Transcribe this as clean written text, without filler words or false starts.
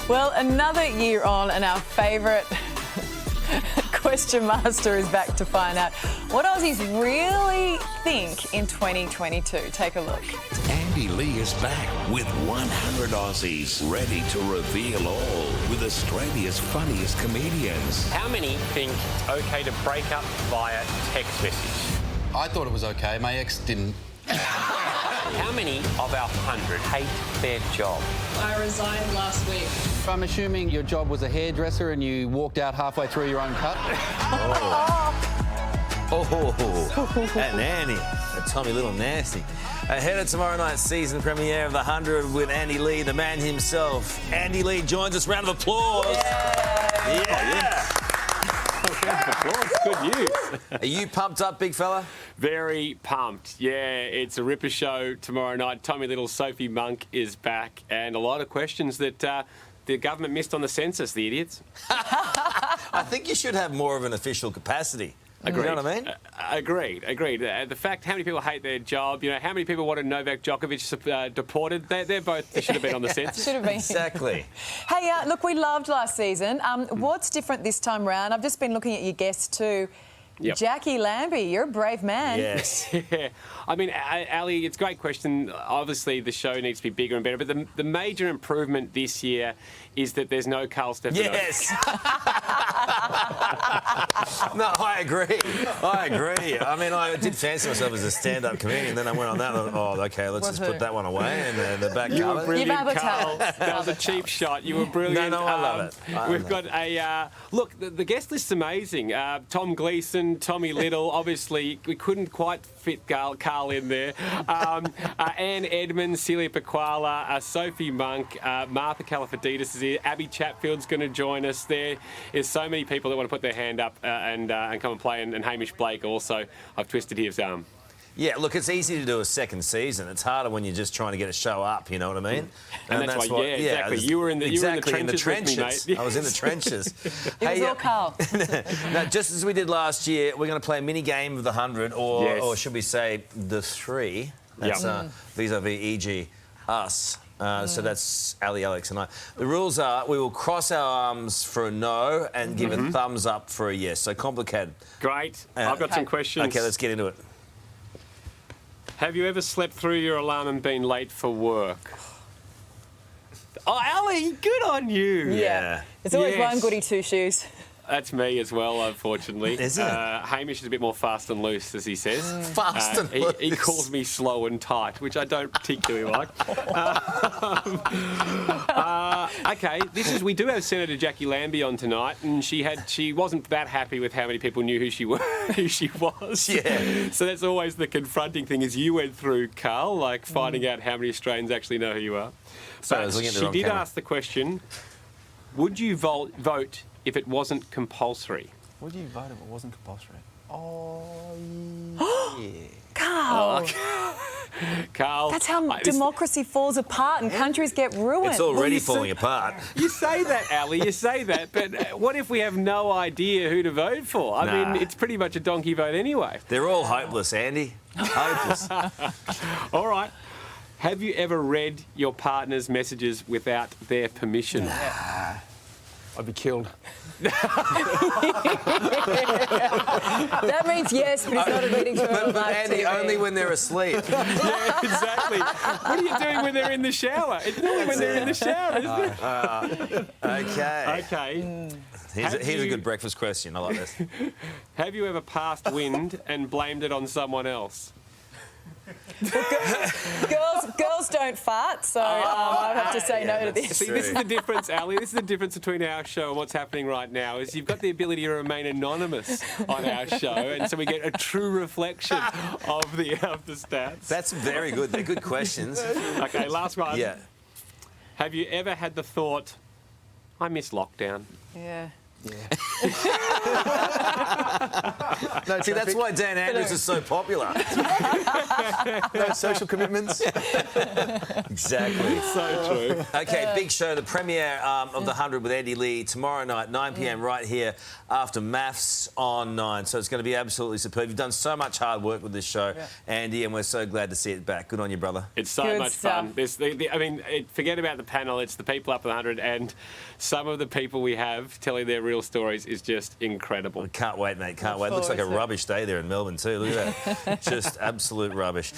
Well, another year on, and our favourite question master is back to find out what Aussies really think in 2022. Take a look. Andy Lee is back with 100 Aussies ready to reveal all with Australia's funniest comedians. How many think it's okay to break up via text message? I thought it was okay. My ex didn't. How many of our 100 hate their job? I resigned last week. I'm assuming your job was a hairdresser and you walked out halfway through your own cut. And Andy, a Tommy Little nasty. Ahead of tomorrow night's season premiere of The 100 with Andy Lee, the man himself. Andy Lee joins us. Round of applause. Yeah. Round of applause. Good news. Are you pumped up, big fella? Very pumped. Yeah, it's a ripper show tomorrow night. Tommy Little, Sophie Monk is back, and a lot of questions that the government missed on the census, the idiots. I think you should have more of an official capacity. Agreed. You know what I mean? Agreed. The fact how many people hate their job, how many people wanted Novak Djokovic deported, they should have been on the census. Should have been. Exactly. Hey, look, we loved last season. What's different this time round? I've just been looking at your guests too. Yep. Jackie Lambie, you're a brave man. Yes. Yeah. I mean, Ali, it's a great question. Obviously, the show needs to be bigger and better, but the major improvement this year is that there's no Karl Stefanovic. Yes. No, I agree. I mean, I did fancy myself as a stand-up comedian, then I went on that and okay, let's just put that one away and the back You cover. were brilliant, Karl. That was a cheap shot. You were brilliant. No, I love it. We've got a... look, the guest list's amazing. Tom Gleeson, Tommy Little. Obviously, we couldn't quite fit Karl in there. Anne Edmonds, Celia Paquala, Sophie Monk, Martha Calafididis is here. Abby Chatfield's going to join us. There is so many people that want to put their hand up and come and play, and Hamish Blake also. I've twisted his arm. Yeah, look, it's easy to do a second season. It's harder when you're just trying to get a show up, you know what I mean? And that's why, exactly. You were in the trenches with me, mate. I was in the trenches. It was all Karl. Now, just as we did last year, we're going to play a mini game of the 100, or should we say the 3? That's vis-a-vis, e.g. us. So that's Ali, Alex and I. The rules are we will cross our arms for a no and give a thumbs up for a yes. So complicated. Great. I've got some questions. Okay, let's get into it. Have you ever slept through your alarm and been late for work? Oh, Ali, good on you. Yeah. It's always one goody, two shoes. That's me as well, unfortunately. Is it? Hamish is a bit more fast and loose, as he says. Fast and loose? He calls me slow and tight, which I don't particularly like. Okay, we do have Senator Jackie Lambie on tonight, and she wasn't that happy with how many people knew who she was. Yeah. So that's always the confronting thing, is you went through, Karl, like finding out how many Australians actually know who you are. So but she did ask the question, would you vote if it wasn't compulsory? Would you vote if it wasn't compulsory? Oh, yeah. Karl. Karl. That's how democracy falls apart and countries get ruined. It's already falling apart. You say that, Ali, you say that, but what if we have no idea who to vote for? I mean, it's pretty much a donkey vote anyway. They're all hopeless, Andy. Hopeless. All right. Have you ever read your partner's messages without their permission? Nah. I'd be killed. That means yes, but it's not admitting to it on live Andy, TV. only when they're asleep. Yeah, exactly. What are you doing when they're in the shower? It's only when they're in the shower, isn't it? Okay. Okay. Here's a good breakfast question. I like this. Have you ever passed wind and blamed it on someone else? Girls don't fart, so I have to say no to this. See, this is the difference, Ali. This is the difference between our show and what's happening right now, is you've got the ability to remain anonymous on our show, and so we get a true reflection of the stats. That's very good. They're good questions. Okay, last one. Yeah. Have you ever had the thought, I miss lockdown? Yeah. No See, that's traffic, why Dan Andrews is so popular. no social commitments. Exactly. So true. Okay, big show, the premiere of The 100 with Andy Lee tomorrow night, 9 p.m. right here after Maths on 9. So it's going to be absolutely superb. You've done so much hard work with this show, Andy, and we're so glad to see it back. Good on you, brother. It's so Good much stuff. fun. Forget about the panel. It's the people up at the 100, and some of the people we have telling their real stories is just incredible. Can't wait, mate. Can't wait. Looks like a forward to it. rubbish day there in Melbourne too. Look at that. Just absolute rubbish.